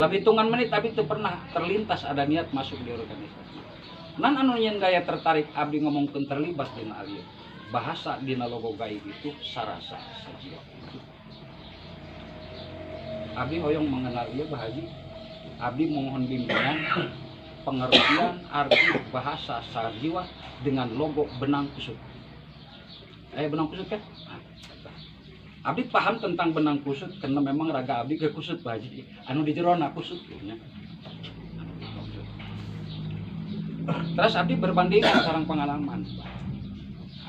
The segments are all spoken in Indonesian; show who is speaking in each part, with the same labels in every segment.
Speaker 1: Dalam hitungan menit abdi itu pernah terlintas ada niat masuk di organisasi. Nan anu nyen gaya tertarik abdi ngomongkeun terlibat dina alieu. Bahasa dina logo gaib itu sarasa sajiwa. Abdi hoyong mengenal ieu Bahaji. Abdi mohon bimbingan pengertian arti bahasa sarjiwa dengan logo benang kusut. Benang kusut kan? Abdi paham tentang benang kusut karena memang raga abdi ke kusut Bahaji. Anu di jerona kusut nya. Terus abdi berbandingan sareng pengalaman.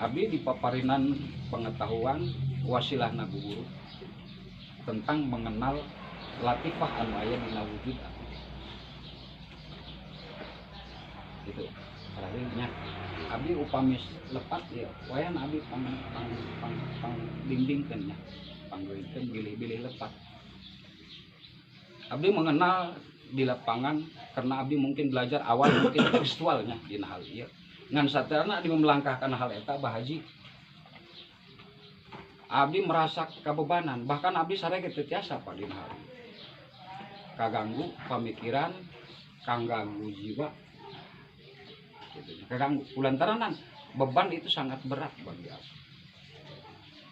Speaker 1: Abdi dipaparinan pengetahuan wasilahna guru tentang mengenal latifah anu aya dina wujud abdi. Gitu. Terakhirnya abdi upamis lepat ya wayan abdi pang bimbingkeun nya panggeuikeun bilih-bilih lepat. Abdi mengenal di lapangan karena abdi mungkin belajar awal mungkin tekstualnya dina hal ieu ngan saterana abdi melangkahkan hal eta Bahaji. Abdi merasa kabebanan bahkan abdi sareng teu tiasa Pak dina hal ieu kaganggu pamikiran kaganggu jiwa kaganggu kulantaran beban itu sangat berat bagi abdi.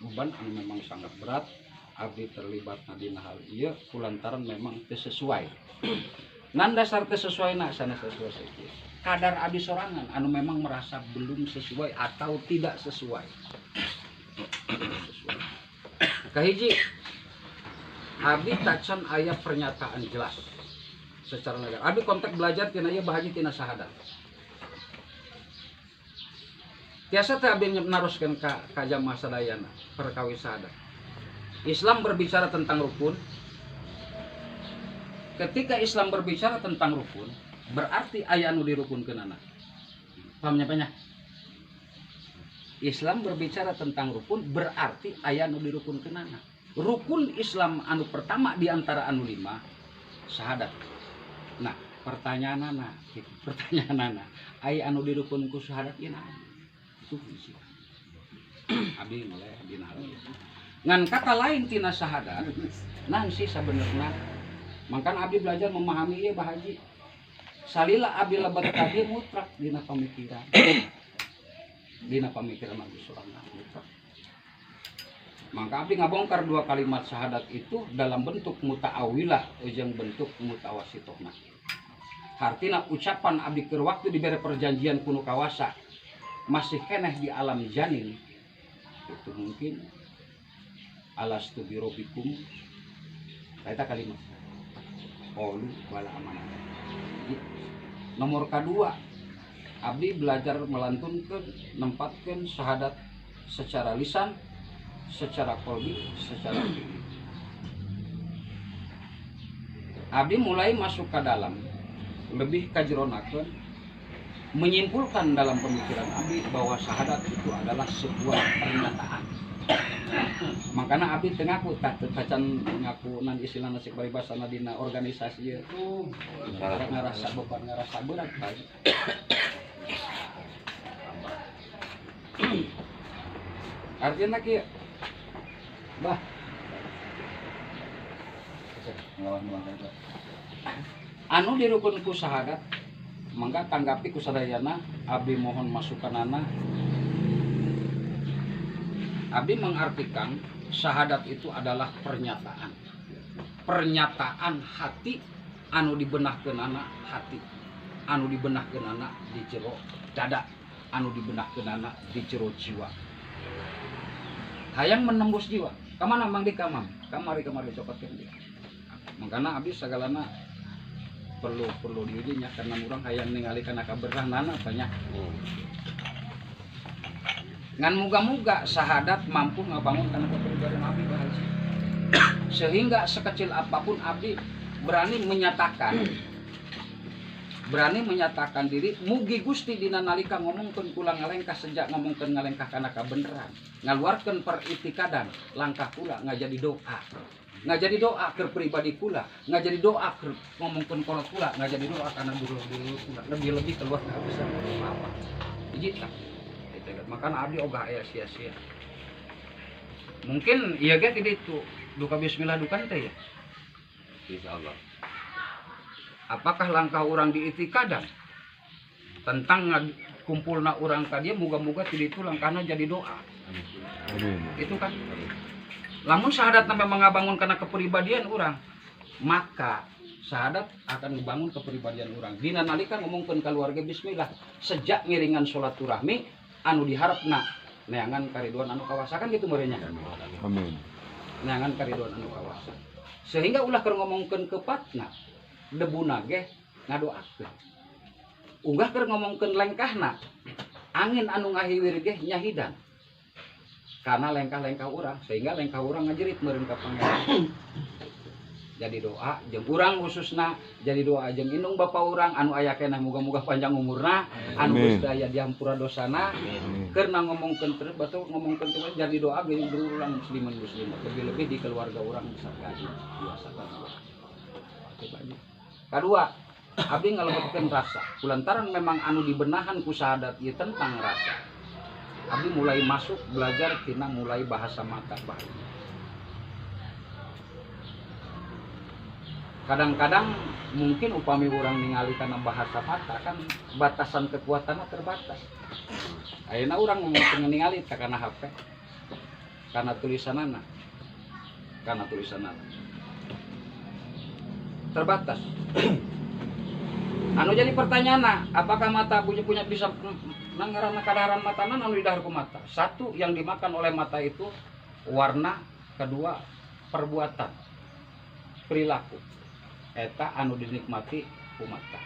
Speaker 1: Beban anu memang sangat berat abdi terlibat dina hal ieu kulantaran memang teu sesuai. Nan dasar teu sesuaina sana sesuai sakieu. Kadar abdi sorangan anu memang merasa belum sesuai atau tidak sesuai. Kahiji abdi tacan aya pernyataan jelas secara negara. Abdi kontak belajar tina ieu Bahaji tina sahadat. Tiasa teh abdi naroskeun ka jamaah sadayana perkawis sahadat. Islam berbicara tentang rukun. Ketika Islam berbicara tentang rukun, berarti aya anu dirukunkeunana. Pahamnya banyak? Islam berbicara tentang rukun, berarti aya anu dirukunkeunana. Rukun Islam anu pertama di antara anu 5, syahadat. Nah, pertanyaanana, aya anu dirukunku syahadat ieu naon? Itu hiji. Abdi mulai dina hal itu. Ngan kata lain tina syahadat, naon sih sabenerna? Mangkan abdi belajar memahami ieu Bahaji. Salila abdi lebat ka dieu mutlak dina pamikiran. Dina pamikiran abdi sorangan mutlak. Maka abdi ngabongkar 2 kalimat syahadat itu dalam bentuk muta'awilah jeung bentuk mutawasitohna. Artina ucapan abdi keur waktu dibere perjanjian kuno kawasa masih keneh di alam janin. Itu mungkin alastu birobikum. Eta kalimat. Qalu bala amanah. Nomor kedua, abdi belajar melantunkeun, nempatkeun syahadat secara lisan, secara qalbi, secara hati. Abdi mulai masuk ke dalam, lebih kajeronakeun, menyimpulkan dalam pemikiran abdi bahwa syahadat itu adalah sebuah pernyataan. Makanya abdi teu ngaku tacan ngaku nan istilahna sik paribasana dina organisasi ieu ngarasa beban ngarasa berat bae. Artinya kieu bah anu dirukunku syahadat mangga tanggapi ku sadayana abdi mohon masukanana. Abdi mengartikan syahadat itu adalah pernyataan. Pernyataan hati anu dibenahkeunana hati. Anu dibenahkeunana di jero dada, anu dibenahkeunana di jero jiwa. Hayang menembus jiwa. Ka mana Mang Dika Mam? Kamari copotkeun dia. Makana abdi sagalana perlu diujinya karena urang hayang ningali kana kaberhahnana banyak. Ngan muga-muga syahadat mampu ngabangun kana kepribadian abdi Bahaji. Sehingga sekecil apapun abdi berani menyatakan diri mugi Gusti dina nalika ngomongkeun kula ngalengkah sejak ngomongkeun ngalengkah kana kabeneran. Ngaluarkeun peritikadan langkah kula ngajadi doa. Ngajadi doa keur pribadi kula, ngajadi doa keur ngomongkeun kolot kula, ngajadi doa kana dulu kula. Lebih-lebih keluar ka besar apa. Hiji tah. Makanya abdi ogah aya sia-sia. Mungkin iya ge ti ditu duka bismillah dukan teh ya. Insyaallah. apakah langkah orang di itikadan tentang kumpulna orang tadi moga-moga tidak itu langkahnya jadi doa. Itu kan lamun syahadatna memang ngabangun karena kepribadian orang, maka syahadat akan ngebangun kepribadian orang. Dina nalika ngomongkeun keluarga bismillah sejak ngiringan silaturahmi anu diharapna neangan kariduan anu kawasa kan gitu merenya.
Speaker 2: Amin.
Speaker 1: Neangan kariduan anu kawasa. Sehingga ulah keur ngomongkeun kepatna debuna ge ngadoakeun. Unggah keur ngomongkeun lengkahna angin anu ngahiwir ge nyahidan. Karena lengkah-lengkah orang sehingga lengkah orang ngajerit meureun ka pangeran. Jadi doa jeung urang khususna jadi doa jeung indung bapa urang anu aya keneh muga-muga panjang umurna anu geus daya diampura dosana keur ngomongkeun terus batu ngomongkeun terus jadi doa ge urang musliman muslimat lebih-lebih di keluarga urang sakali biasa kan. Kadua abdi ngalebetkeun rasa kulantaran memang anu dibenahan ku syahadat ieu tentang rasa. Abdi mulai masuk belajar tina mulai bahasa mata bae. Kadang-kadang mungkin upami orang ningali karena bahasa mata kan batasan kekuatannya terbatas. Ayeuna orang ngomong ningali karena HP, karena tulisanana, terbatas. Anu jadi pertanyaan, apakah mata punya bisa nanggaran kadaharan matana anu di dahar ku mata? Satu yang dimakan oleh mata itu warna, kedua perbuatan, perilaku. Eta anu dinikmati ku mata.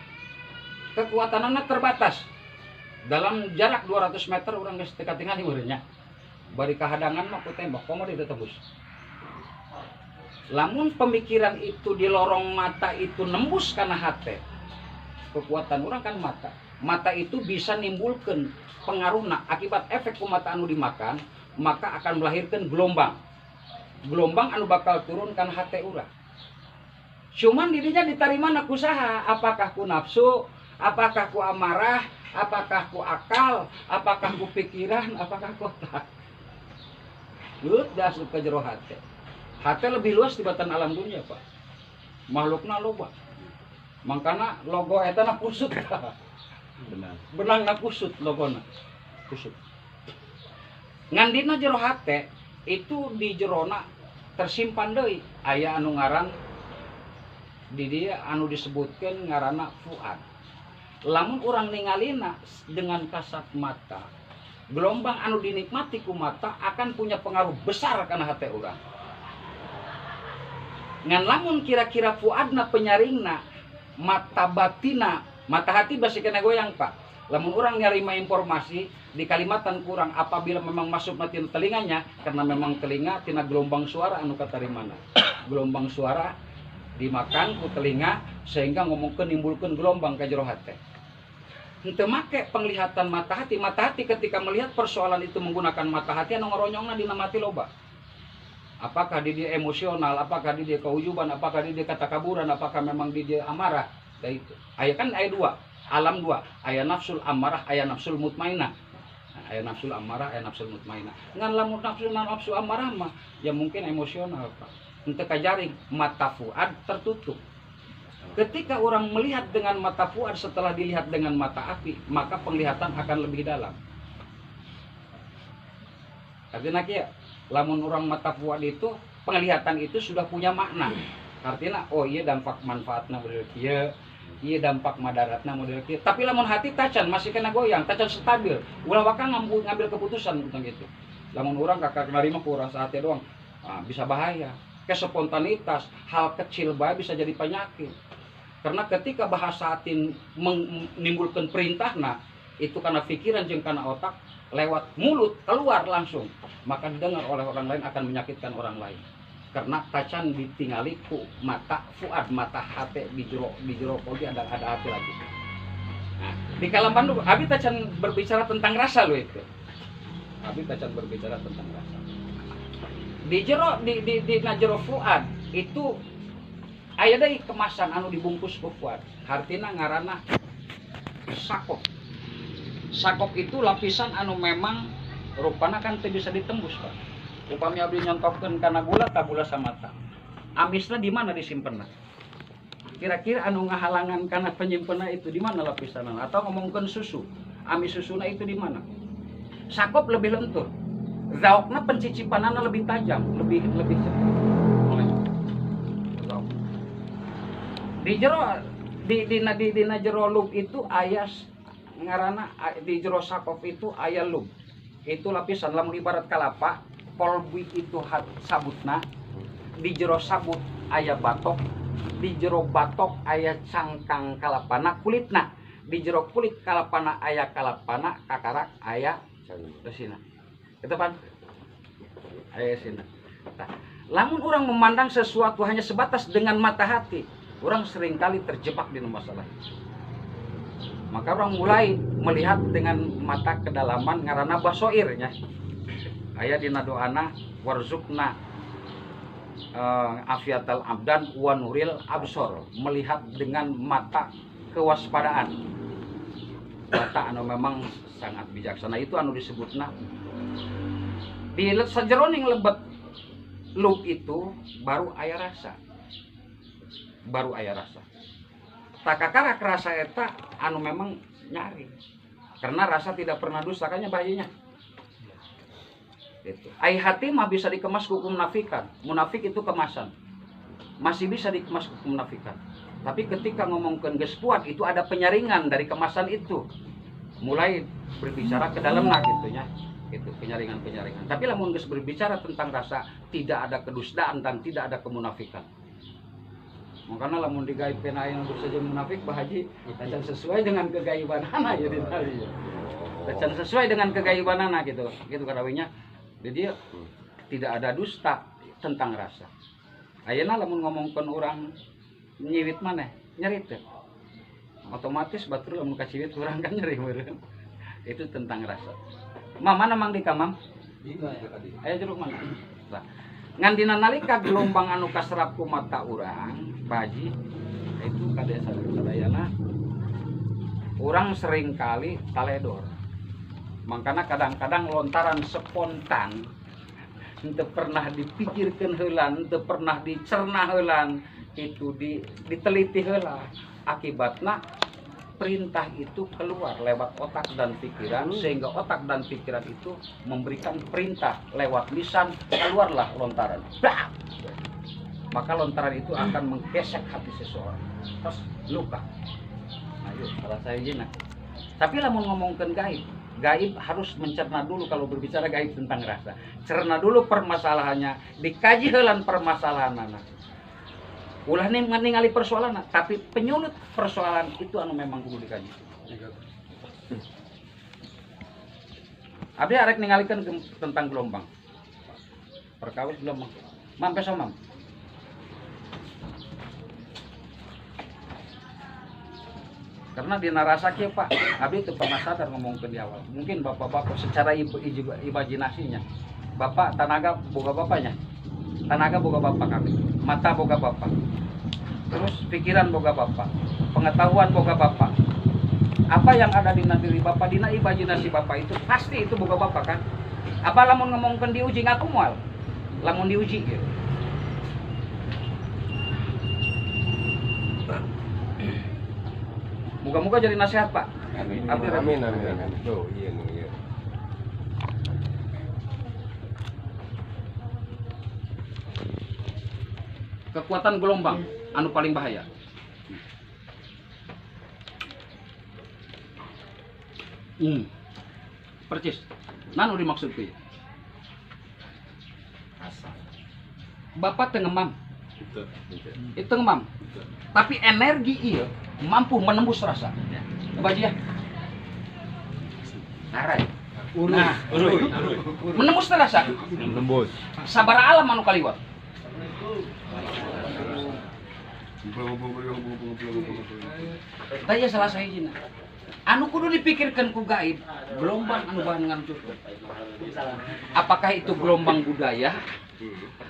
Speaker 1: Kekuatanana terbatas. Dalam jarak 200 meter orang geus teu katingali meureunnya. Bari kahadangan mah ku tembak, komo ditembus. Lamun pemikiran itu di lorong mata itu nembus kana hate. Kekuatan orang kan mata. Mata itu bisa nimbulkeun pengaruhna akibat efek ku mata anu dimakan, maka akan melahirkan gelombang. Gelombang anu bakal turun kana hate urang. Cuman dirinya diterima ku saha, apakah ku nafsu, apakah ku amarah, apakah ku akal, apakah ku pikiran, apakah ku otak. Lut dasuk ke jero hate. Hate lebih luas tibatan alam dunia, Pak. Makhlukna loba. Mangkana logo eta na kusut. Benar. Benang na kusut logona. Kusut. Ngan dina jero hate itu di jerona tersimpan deui aya anu ngaran di dia anu disebutkan ngaranna fuad. Lamun orang ningalina dengan kasat mata, gelombang anu dinikmati ku mata akan punya pengaruh besar kana hati orang. Ngan lamun kira-kira fuadna penyaringna, mata batina, mata hati basi kena goyang Pak. Lamun orang nyarima informasi di Kalimantan kurang apabila memang masuk na tina telinganya karena memang telinga tina gelombang suara anu katarimana. Gelombang suara dimakan ku telinga sehingga ngomongkeun nimbulkeun gelombang ka jero hate. Henteu make penglihatan mata hati. Mata hati ketika melihat persoalan itu menggunakan mata hati anu ngaronyongna dina mati loba. Apakah di dia emosional, apakah di dia keujuban, apakah di dia katakaburan, apakah memang di dia amarah. Da itu. Aya kan aya dua, alam dua. Aya nafsul amarah, aya nafsul mutmainah. Aya nafsul amarah, aya nafsul mutmainah. Ngan lamun nafsu amarah mah ya mungkin emosional, Pak. Untuk kajaring mata fuad tertutup. Ketika orang melihat dengan mata fuad setelah dilihat dengan mata api, maka penglihatan akan lebih dalam. Artinya kia, lamun orang mata fuad itu penglihatan itu sudah punya makna. Artinya oh iya dampak manfaatna model kieu, iya dampak madaratna model kieu. Tapi lamun hati tacan masih kena goyang, tacan stabil. Ulah waka ngambil keputusan tentang itu. Lamun orang kakak narima ku rasa hati doang, bisa bahaya. Spontanitas, hal kecil bae bisa jadi penyakit. Karena ketika bahasa hati menimbulkan perintah, nah itu karena pikiran jeung karena otak lewat mulut keluar langsung, maka didengar oleh orang lain akan menyakitkan orang lain. Karena tacan ditingali ku mata fuad, mata hati di jero oge ada hati lagi. Nah, di kalam Bandung abi tacan berbicara tentang rasa lo itu. Abi tacan berbicara tentang rasa. Di jero di najero fuad itu aya deui kemasan anu dibungkus ku fuad. Hartina ngaranna sakop. Sakop itu lapisan anu memang rupana kan teu bisa ditembus, Pak. Upami abdi nyontokkeun kana gula, tabula samata. Amisna di mana disimpenna? kira-kira anu ngahalangan karena penyimpanan itu di mana lapisan atau ngomongkan susu ami susuna itu di mana sakop lebih lentur zaukna pencicipanana lebih tajam lebih di jero di jero lub itu aya ngarana di jero sakop itu aya lub itu lapisan lamun ibarat kalapa polbi itu sabutna di jero sabut aya batok di jero batok aya cangkang kalapana kulitna di jero kulit kalapana aya kalapana kakarak aya resina itu pan aya sina nah, lamun orang memandang sesuatu hanya sebatas dengan mata hati orang seringkali terjebak di masalah maka orang mulai melihat dengan mata kedalaman ngarana basoirnya aya dina doana warzukna afiatal abdan wa nuril absor melihat dengan mata kewaspadaan mata anu memang sangat bijaksana itu anu disebutna di sajeroning lebet lub itu baru aya rasa takakarak rasa eta anu memang nyari karena rasa tidak pernah dusta kanya bayinya itu. Ai hati mah bisa dikemas ku munafikan. Munafik itu kemasan. Masih bisa dikemas ku munafikan. Tapi ketika ngomongkeun geus kuat itu ada penyaringan dari kemasan itu. Mulai berbicara ke dalamna gitu nya. Itu penyaringan-penyaringan. Tapi lamun geus berbicara tentang rasa tidak ada kedustaan dan tidak ada kemunafikan. Makanya lamun digaibkeun aya untuk saja munafik bahaji dan sesuai dengan kegaibanana ya ditanya. Dan sesuai dengan kegaibanana gitu. Gitu karawinya. Jadi tidak ada dusta tentang rasa. Ayeuna lamun ngomongkeun urang nyiwit maneh, nyerit teh. Otomatis batur lamun kaciwit urang kan nyeri meureun. Itu tentang rasa. Mana mang di kamam? Aya jeruk mana? Nah, ngan dina nalika gelombang anu kaserap ku mata urang, baji itu kadesa sadayana urang sering kali taledor. Makanya kadang-kadang lontaran spontan teu pernah dipikirkeun heula, teu pernah dicerna heula, itu diteliti heula. Akibatna perintah itu keluar lewat otak dan pikiran sehingga otak dan pikiran itu memberikan perintah lewat lisan, keluarlah lontaran. Blah! Maka lontaran itu akan menggesek hati seseorang. Terus luka. Ayo, salah saya jina. Tapi lamun ngomongkeun gaib harus mencerna dulu kalau berbicara gaib tentang rasa. Cerna dulu permasalahannya, dikaji heulan permasalahanana. Ulah ningali persoalan, tapi penyulut persoalan itu anu memang kudu dikaji. Abdi arek ningalikeun tentang gelombang. Perkawis gelombang. Mampe somam. Karena di narasa kieu Pak, abdi itu pernah sadar ngomong ke di awal. Mungkin bapak-bapak secara imajinasinya, bapak tanaga boga bapaknya, tanaga boga bapak kami, mata boga bapak, terus pikiran boga bapak, pengetahuan boga bapak. Apa yang ada di diri bapak, di imajinasi bapak itu pasti itu boga bapak kan? Apa lamun ngomongkeun diuji ngaku moal, lamun diuji gitu. Moga-moga jadi nasihat Pak.
Speaker 2: Amin. Amin. Tuh, iya.
Speaker 1: Kekuatan gelombang anu paling bahaya. Percis. Nanu dimaksud kuy? Bapak teu ngemam. Itu ngemam. Tapi energi iya mampu menembus rasa. Coba aja ya. Narai. Nah, menembus rasa.
Speaker 2: Menembus.
Speaker 1: Sabar alam anu kaliwat. Tanya salah saya jina. Anu kudu dipikirkan ku gaib, gelombang anu bahan cukup. Apakah itu gelombang budaya?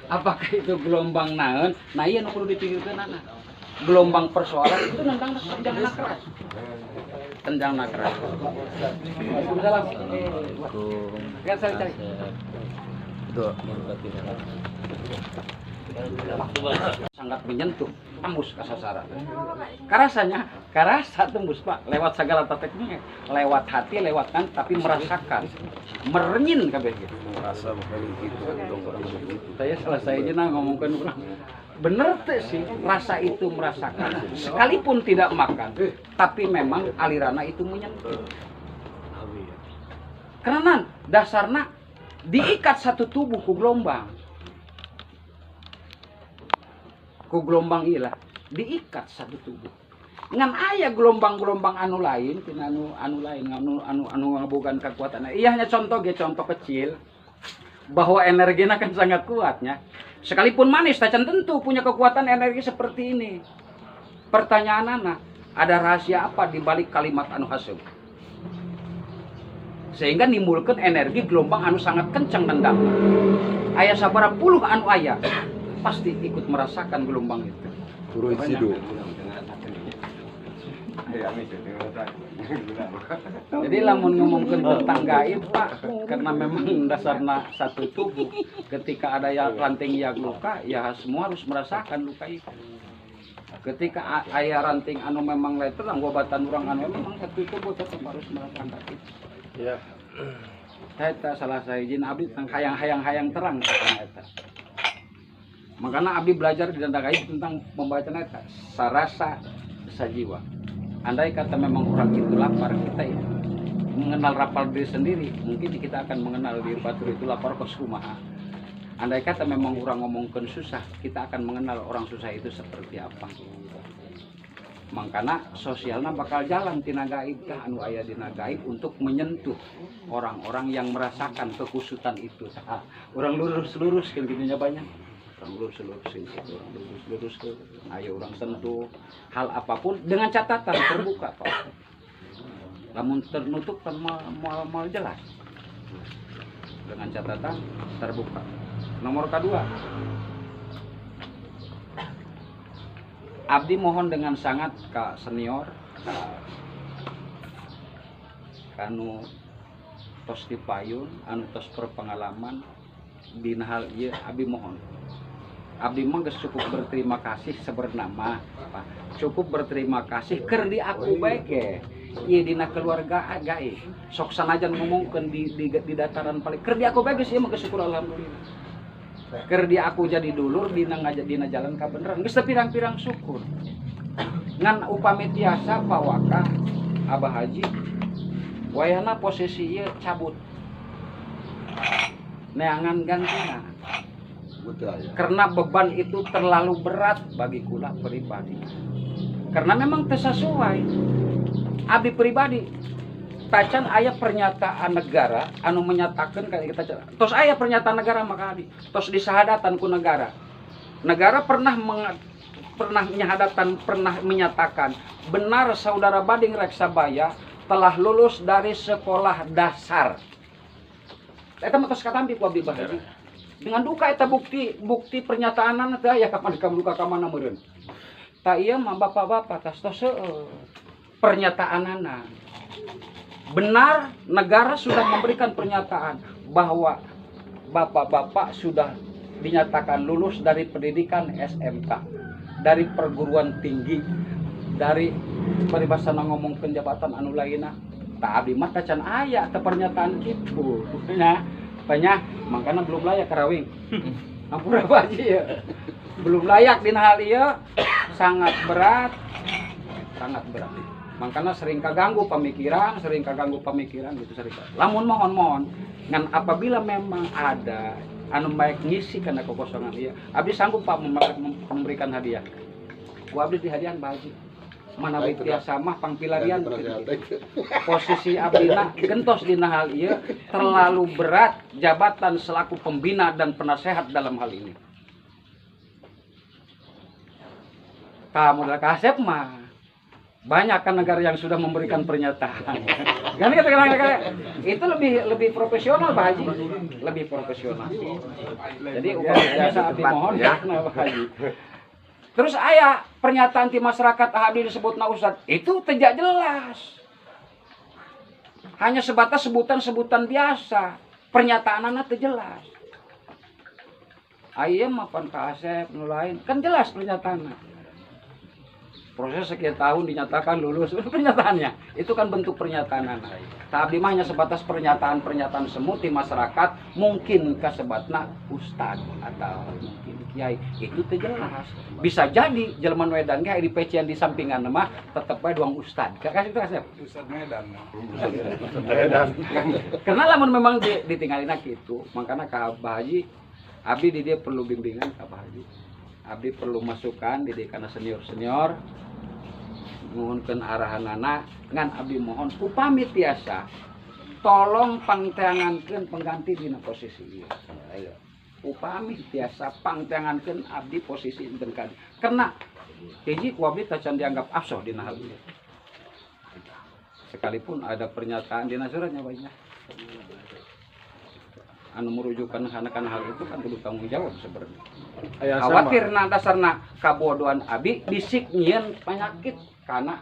Speaker 1: Apakah itu gelombang naon? Nah iya anu kudu dipikirkan anak. Gelombang persoalan itu tentang keras. Tendang keras. Waalaikumsalam. Kan saya cari. sangat menyentuh, tembus ke sasaran. Karasa tembus Pak, lewat segala tekniknya, lewat hati, lewat kan, tapi merasakan, merenyin kabeh gitu.
Speaker 2: Merasa bukan gitu, orang begitu.
Speaker 1: Saya selesai aja ngomongkan orang. Bener tuh sih, rasa itu merasakan. Sekalipun tidak makan, tapi memang alirana itu menyentuh. Karena dasarnya diikat satu tubuh ku gelombang. Ku gelombang ilah diikat satu tubuh. Ngan aya gelombang-gelombang anu lain, tina anu lain, anu ngabogan kekuatan. Iya hanya contoh kecil bahwa energinya kan sangat kuatnya. Sekalipun manis, tacan tentu punya kekuatan energi seperti ini. Pertanyaan anak, ada rahasia apa di balik kalimat anu hasem? Sehingga nimbulkan energi gelombang anu sangat kencang dan dalam. Ayah sabara puluh anu ayah pasti ikut merasakan gelombang itu.
Speaker 2: Turun sidu.
Speaker 1: Jadi lamun ngomongkan tentang gaib Pak, karena memang dasarnya satu tubuh. Ketika ada yang ranting yang luka, ya semua harus merasakan luka itu. Ketika ayah ranting anu memang letter, anggobatan orang anu memang satu tubuh tetap harus merasakan itu.
Speaker 2: Ya.
Speaker 1: Saya salah saya izin abdi tentang hayang-hayang terang katanya eta. Makanya abdi belajar di tentang gaib tentang membaca eta sarasa sajiwa. Andai kata memang orang itu lapar, kita itu mengenal lapar diri sendiri, mungkin kita akan mengenal diri batur itu lapar kos kumaha. Andai kata memang orang ngomongkan susah, kita akan mengenal orang susah itu seperti apa. Makanya sosialnya bakal jalan tina gaib kah anu aya dina gaib untuk menyentuh orang-orang yang merasakan kekusutan itu. Orang lurus kan gitunya banyak. Orang lurus-lurusin gitu, orang lurus ke ayo orang sentuh hal apapun dengan catatan terbuka Pak. Namun ternutup kan mal jelas. Dengan catatan terbuka. Nomor kedua, abdi mohon dengan sangat Kak senior kanu tos dipayun anu tos berpengalaman dina hal ieu abdi mohon. Abdi mah geus cukup berterima kasih sebernama Pak. Cukup berterima kasih keur di aku bae ge. Ieu dina keluarga gaib. Sok sanajan ngomongkeun di dataran paling keur di aku bae geus ieu mah geus syukur alhamdulillah. Keur di aku jadi dulur dina dina jalan kabeneran geus pirang-pirang syukur. Ngan upami tiasa Pak Waka Abah Haji wayahna posisi ieu cabut. Neangan gantina. Karena beban itu terlalu berat bagi kula pribadi. Karena memang tersesuai. Abdi pribadi tacan aya pernyataan negara anu menyatakan kayak kita tos aya pernyataan negara maka abdi tos disahadatan ku negara. Negara pernah menyatakan benar saudara Bading Reksabaya telah lulus dari sekolah dasar. Eta mah tos katampi ku abdi Bahaji. Dengan duka eta bukti pernyataanana teh aya kapan duka ka mana meureun. Ta ieu mah bapak-bapak tos pernyataanana. Benar negara sudah memberikan pernyataan bahwa bapak-bapak sudah dinyatakan lulus dari pendidikan SMK, dari perguruan tinggi, dari paribasana ngomong penjabatan anu lainna. Ta abdi mah tacan aya teh pernyataan kitu. Nya banyak makanya belum layak karawing. Ampura Pak Haji ya. Belum layak dina hal ieu sangat berat. Makanya sering kaganggu pemikiran gitu sering. Lamun mohon ngan apabila memang ada anu baik ngisi kana kekosongan ieu, abdi sanggup Pak memberikan hadiah. Ku abdi di hadiah Pak Haji. Mana baik tiasa mah pangpilarian posisi abdina gentos dina hal ieu terlalu berat jabatan selaku pembina dan penasehat dalam hal ini. Kamu dah kasep mah banyak kan negara yang sudah memberikan pernyataan. Kan itu lebih profesional Pak Haji, lebih profesional. Jadi upah jasa abdi mohon ya Pak Haji. Terus aya pernyataan di masyarakat abdi disebutna Ustad itu tidak jelas. Hanya sebatas sebutan-sebutan biasa. Pernyataanana teu jelas. Ayam mapan ka Asep nu lain kan jelas pernyataannya. Proses sekian tahun dinyatakan lulus pernyataannya. Itu kan bentuk pernyataan. Tapi hanya sebatas pernyataan-pernyataan semut di masyarakat, mungkin kasebatna ustad atau mungkin kiai. Itu teh jelas. Bisa jadi jelema wedan ge di pecian di sampingan mah tetep bae doang ustad. Kasih itu Asep.
Speaker 2: Ustad Medan.
Speaker 1: Karena lamun memang ditinggalina kitu, makanya ka Abah Haji abdi di dia perlu bimbingan ka Abah Haji. Abdi perlu masukan di kana senior-senior. Mohonkeun arahanana ngan abdi mohon upami tiasa tolong pangteangankeun pengganti dina posisi ieu. Upami tiasa pangteangankeun abdi posisi enten kadi. Karena hiji ku abdi tacan dianggap absoh dina hal ieu. Sekalipun ada pernyataan dina suratnya baiknya. Anu merujukan kana hal itu kan kudu tanggung jawab sebenarnya. Khawatir na dasarna kabodohan abi bisik nyieun penyakit karena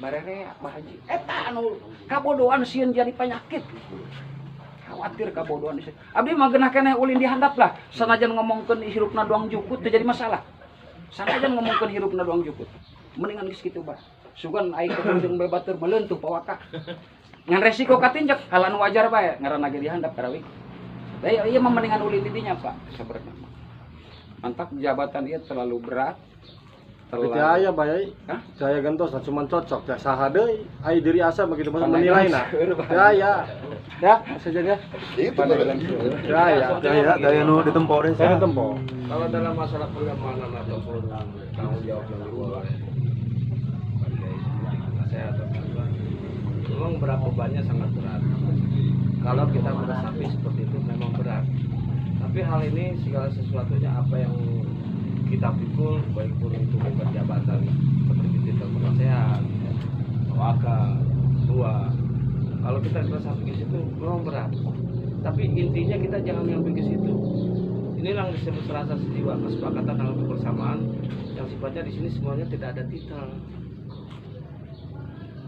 Speaker 1: barere Pak Haji eta anu kabodohan sieun jadi penyakit. Khawatir kabodohan sieun. Abdi mah geunah keneh ulin dihandap lah. Sanajan ngomongkeun hirupna doang jukut teu jadi masalah. Sanajan ngomongkeun hirupna doang jukut. Mendingan geus kitu bah. Sugan aing kebeung bebatur meleunteuh pawaka. Ngan resiko katinjek hal anu wajar bae ngaranna ge dihandap karawik. Iya mendingan ulin didinya Pak sebenarnya. Mantap jabatan dia terlalu berat.
Speaker 3: Percaya bae. Saya gentos cuma cocok ya saha deui ai diri asa begitu menilai nah. Ya. Ya, saja.
Speaker 2: Itu
Speaker 3: Ya.
Speaker 2: daya nu ditempo deh
Speaker 3: Saya tempo.
Speaker 4: Kalau dalam masalah pengamanan ataupun tanggung jawab yang dibawa saya memang berapa banyak sangat berat. Kalau kita meresapi seperti itu memang berat. Tapi hal ini segala sesuatunya apa yang kita pikul baik pun itu bukan jabatan seperti titel penasehat, waka, tua. Kalau kita meresapi ke situ memang berat. Tapi intinya kita jangan ngambil ke situ. Inilah yang disebut rasa sejiwa, kesepakatan dalam kebersamaan yang sifatnya di sini semuanya tidak ada titel.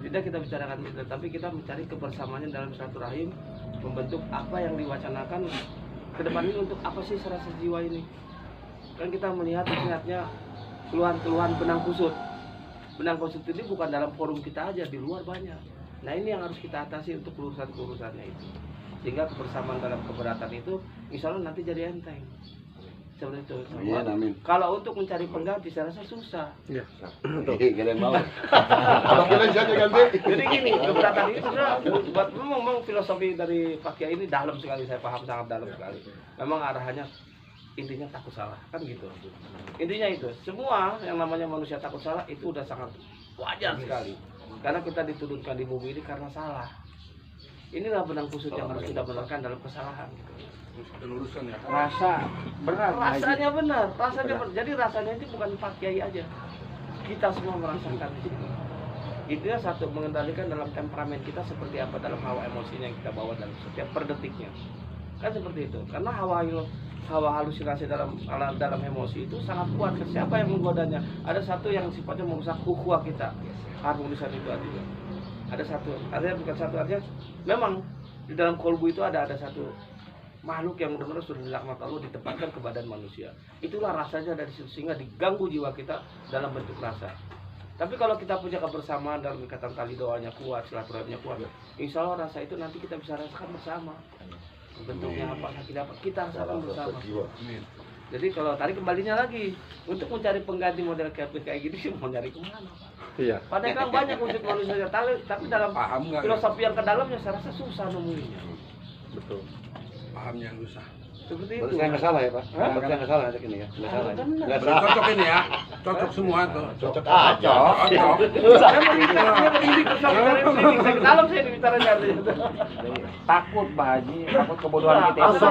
Speaker 4: Tidak kita bicarakan titel, tapi kita mencari kebersamaannya dalam satu rahim, membentuk apa yang diwacanakan ke depan ini untuk apa sih rasa jiwa ini. Kan kita melihat terlihatnya keluhan-keluhan benang kusut. Benang kusut ini bukan dalam forum kita aja, di luar banyak. Nah ini yang harus kita atasi untuk urusan-urusannya itu. Sehingga kebersamaan dalam keberatan itu insya Allah nanti jadi enteng. Seperti itu.
Speaker 2: Iya, amin.
Speaker 4: Kalau untuk mencari pengganti saya rasa susah.
Speaker 3: Iya.
Speaker 2: Kalian mau. Abang kalian siapa ganti?
Speaker 4: Jadi gini, keberatan ini sebenarnya buat memang filosofi dari Pak Kiai ini dalam sekali, saya paham sangat dalam sekali. Memang arahannya intinya takut salah, kan gitu. Intinya itu, semua yang namanya manusia takut salah itu udah sangat wajar sekali. Karena kita diturunkan di bumi ini karena salah. Inilah benang kusut yang harus kita benarkan dalam kesalahan.
Speaker 1: Rasa berat.
Speaker 4: Rasanya benar, rasanya benar. Jadi rasanya itu bukan Pak Kiai aja. Kita semua merasakan di sini. Intinya satu, mengendalikan dalam temperamen kita seperti apa dalam hawa emosinya yang kita bawa dalam setiap per detiknya. Kan seperti itu. Karena hawa halusinasi dalam emosi itu sangat kuat. Siapa yang menggodanya? Ada satu yang sifatnya merusak ukhuwah kita. Harmonisan itu artinya. Ada satu, artinya bukan satu, artinya memang di dalam kolbu itu ada satu makhluk yang benar-benar sudah dilaknat Allah ditempatkan ke badan manusia. Itulah rasanya dari situ sehingga diganggu jiwa kita dalam bentuk rasa. Tapi kalau kita punya kebersamaan dalam ikatan tali doanya kuat, silaturahminya kuat, insya Allah rasa itu nanti kita bisa rasakan bersama. Bentuknya apa, kita rasakan bersama. Jadi kalau tarik kembalinya lagi, untuk mencari pengganti model kayak gini sih mau nyari kemana?
Speaker 3: Iya.
Speaker 4: Padahal kan banyak wujud manusia, tapi dalam
Speaker 1: Paham nggak?
Speaker 4: filosofi yang ke dalamnya saya rasa susah nemuinya.
Speaker 3: Betul.
Speaker 2: Pahamnya yang susah.
Speaker 4: Seperti itu.
Speaker 2: Berarti saya nggak salah ya Pak? Berarti saya nggak salah ada ini ya? Nggak salah.
Speaker 4: Benar.
Speaker 2: Nggak salah.
Speaker 5: Cocok ini ya, cocok semua tuh.
Speaker 2: Cocok.
Speaker 5: Cocok.
Speaker 4: Saya merinding bersama dari sini. Saya ke dalam saya bicaranya.
Speaker 1: Takut Pak Haji, takut kebodohan kita.